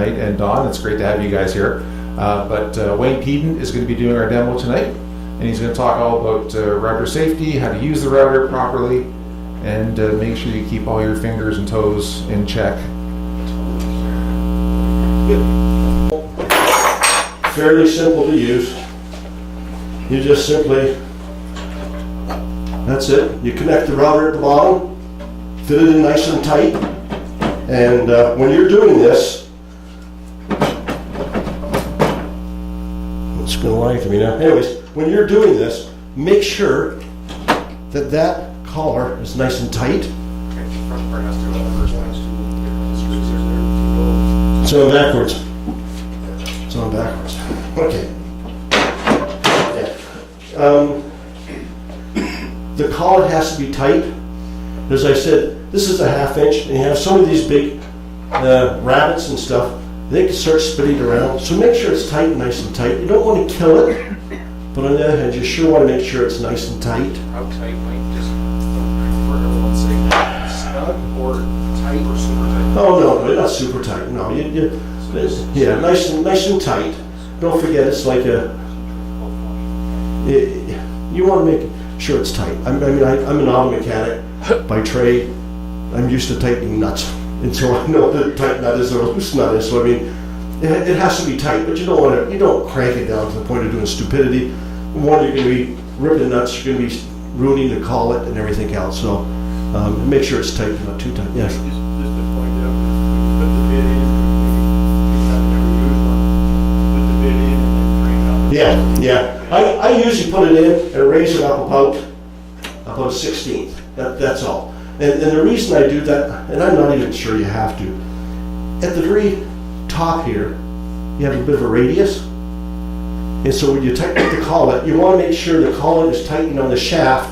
tonight, and Don, it's great to have you guys here. But Wayne Peden is going to be doing our demo tonight, and he's going to talk all about router safety, how to use the router properly, and make sure you keep all your fingers and toes in check. Fairly simple to use. You just simply, that's it. You connect the router at the bottom, fit it in nice and tight, and when you're doing this, it's going to lie to me now. Anyways, when you're doing this, make sure that that collar is nice and tight. It's on backwards. It's on backwards. Okay. Yeah. The collar has to be tight. As I said, this is a 1/2 inch, and you have some of these big rabbits and stuff, they can start spinning around. So make sure it's tight, nice and tight. You don't want to kill it, but on the other hand, you sure want to make sure it's nice and tight. How tight, Mike? Just for everyone's sake, snug or tight or super tight? Oh no, not super tight. No, yeah, nice and tight. Don't forget, it's like you want to make sure it's tight. I'm an auto mechanic by trade. I'm used to tightening nuts, and so I know that a tight nut is or a loose nut is. So I mean, it has to be tight, but you don't crank it down to the point of doing stupidity. One, you're going to be ripping nuts. You're going to be ruining the collet and everything else. So make sure it's tight, not too tight. Yes. Just to point out, when you put the bit in, if I've never used one, put the bit in and then crank up. Yeah. I usually put it in and raise it up about a 1/16. That's all. And the reason I do that, and I'm not even sure you have to, at the very top here, you have a bit of a radius. And so when you tighten the collet, you want to make sure the collet is tightening on the shaft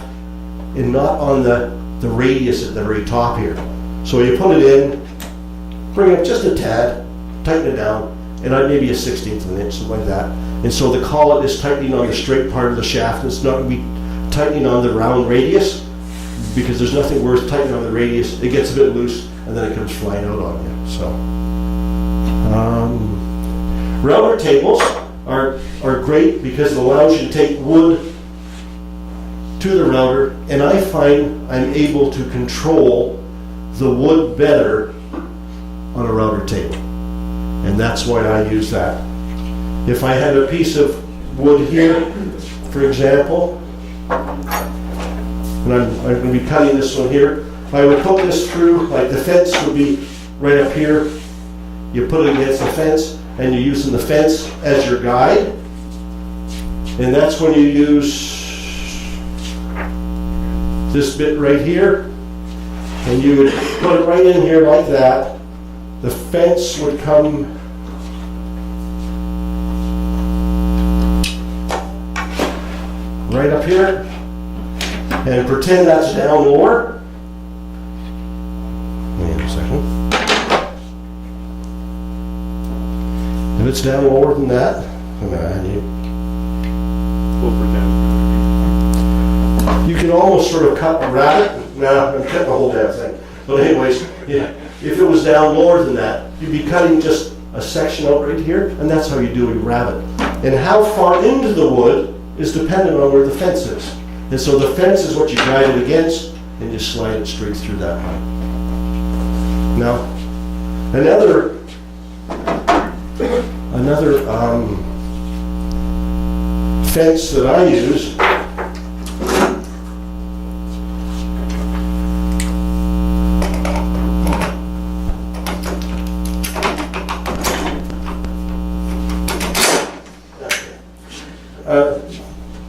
and not on the radius at the very top here. So you put it in, bring it up just a tad, tighten it down, and maybe a 1/16 of an inch, something like that. And so the collet is tightening on the straight part of the shaft. It's not going to be tightening on the round radius, because there's nothing worse tightening on the radius. It gets a bit loose, and then it comes flying out on you. So, router tables are great because it allows you to take wood to the router, and I find I'm able to control the wood better on a router table, and that's why I use that. If I had a piece of wood here, for example, and I'm going to be cutting this one here, I would put this through, like the fence would be right up here. You put it against the fence, and you're using the fence as your guide, and that's when you use this bit right here, and you would put it right in here like that. The fence would come right up here, and pretend that's down lower. Wait a second. If it's down lower than that, you can almost sort of cut a rabbit. Nah, I'm cutting the whole damn thing. But anyways, yeah, if it was down lower than that, you'd be cutting just a section out right here, and that's how you do a rabbit. And how far into the wood is dependent on where the fence is. And so the fence is what you guide it against, and you slide it straight through that way. Now, another fence that I use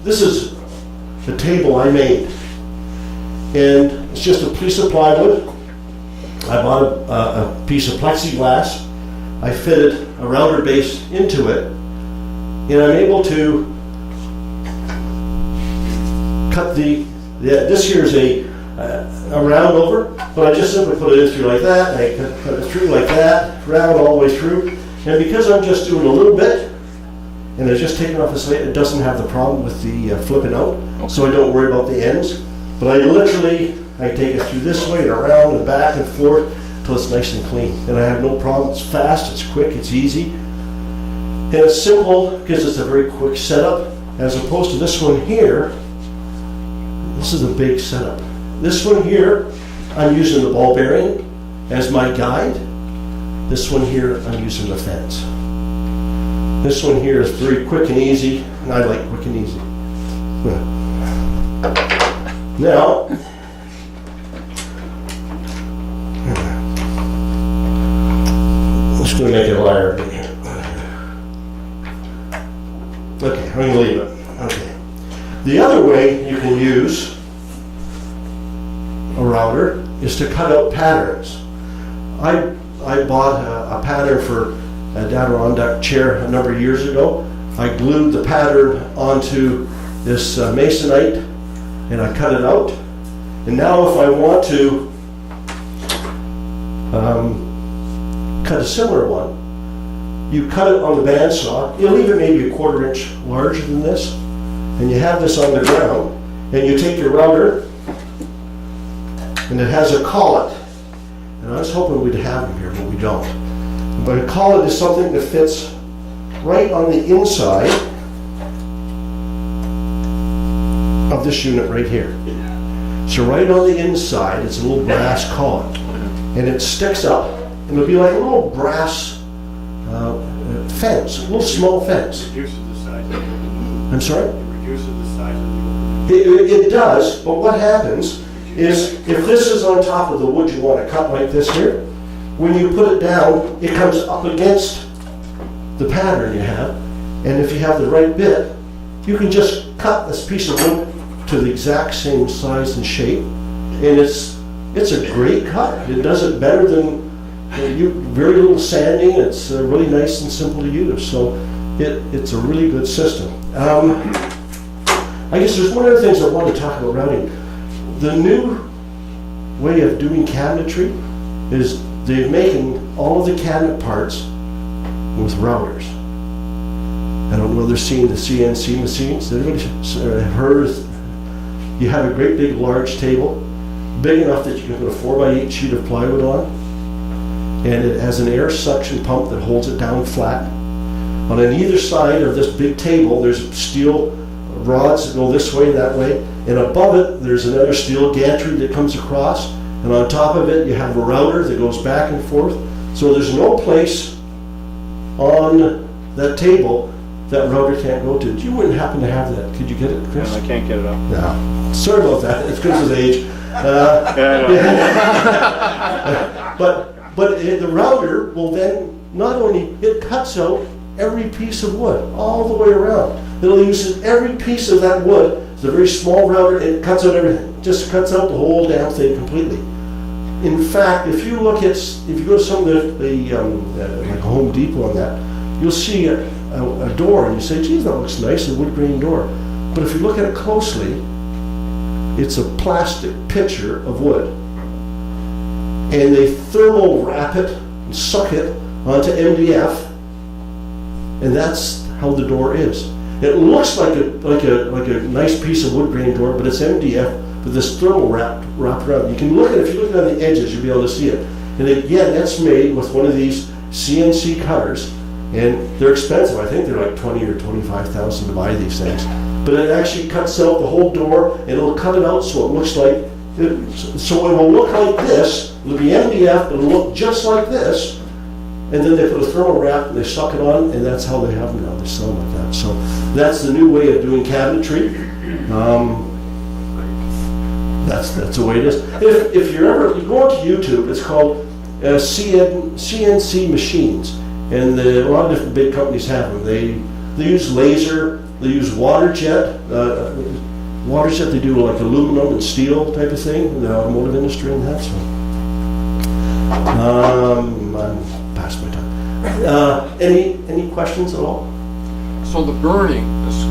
this is the table I made, and it's just a piece of plywood. I bought a piece of plexiglass. I fitted a router base into it, and I'm able to cut this here is a round over, but I just simply put it in through like that, and I cut it through like that, round all the way through, and because I'm just doing a little bit, and it's just taken off the slate, it doesn't have the problem with the flipping out, so I don't worry about the ends. But I take it through this way and around and back and forth, till it's nice and clean. And I have no problem. It's fast, it's quick, it's easy. And it's simple because it's a very quick setup, as opposed to this one here. This is a big setup. This one here, I'm using the ball bearing as my guide. This one here, I'm using the fence. This one here is very quick and easy, and I like quick and easy. Now, I'm just going to make it a liar here. Okay, I'm going to leave it. Okay. The other way you can use a router is to cut out patterns. I bought a pattern for a Adirondack chair a number of years ago. I glued the pattern onto this masonite and I cut it out. And now if I want to cut a similar one, you cut it on the bandsaw. You leave it maybe a 1/4 inch larger than this, and you have this on the ground, and you take your router, and it has a collet. And I was hoping we'd have them here, but we don't. But a collet is something that fits right on the inside of this unit right here. So right on the inside, it's a little brass collet, and it sticks up, and it'll be like a little brass fence, a little small fence. Reduces the size of the opening. I'm sorry? It reduces the size of the opening. It does, but what happens is if this is on top of the wood you want to cut like this here, when you put it down, it comes up against the pattern you have, and if you have the right bit, you can just cut this piece of wood to the exact same size and shape, and it's a great cut. It does it better than very little sanding. It's really nice and simple to use, so it's a really good system. I guess there's one other thing I want to talk about routing. The new way of doing cabinetry is they're making all of the cabinet parts with routers. I don't know whether they're seeing the CNC machines. Everybody heard you have a great big large table, big enough that you can put a 4x8 sheet of plywood on, and it has an air suction pump that holds it down flat. On either side of this big table, there's steel rods that go this way, that way, and above it, there's another steel gantry that comes across, and on top of it, you have a router that goes back and forth. So there's no place on that table that router can't go to. You wouldn't happen to have that. Could you get it, Chris? I can't get it up. No. Sorry about that. It's Chris's age. But the router will then not only, it cuts out every piece of wood all the way around. It'll use every piece of that wood. It's a very small router. It cuts out everything. It just cuts out the whole damn thing completely. In fact, if you go to some of the like Home Depot on that, you'll see a door and you say, geez, that looks nice, a wood grain door. But if you look at it closely, it's a plastic pitcher of wood. And they thermal wrap it and suck it onto MDF, and that's how the door is. It looks like a nice piece of wood grain door, but it's MDF with this thermal wrapped around. You can look at it, if you look on the edges, you'll be able to see it. And again, that's made with one of these CNC cutters, and they're expensive. I think they're like $20,000 or $25,000 to buy these things. But it actually cuts out the whole door, and it'll cut it out so it looks like. So it will look like this. It'll be MDF, but it'll look just like this. And then they put a thermal wrap and they suck it on, and that's how they have them now. They sell them like that. So that's the new way of doing cabinetry. That's the way it is. If you go onto YouTube, it's called CNC machines, and a lot of different big companies have them. They use laser, they use water jet. They do like aluminum and steel type of thing in the automotive industry and that. So I'm past my time. Any questions at all? So the burning is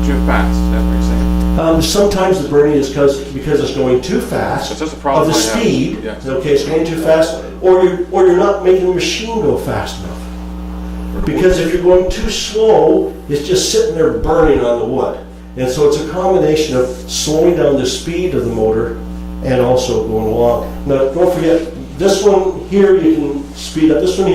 too fast, is that what you're saying? Sometimes the burning is because it's going too fast. That's just a problem of the I have. speed. Yes. Okay, it's going too fast, or you're not making the machine go fast enough. Because if you're going too slow, it's just sitting there burning on the wood. And so it's a combination of slowing down the speed of the motor and also going along. Now, don't forget, This one here, you can speed up. This one here,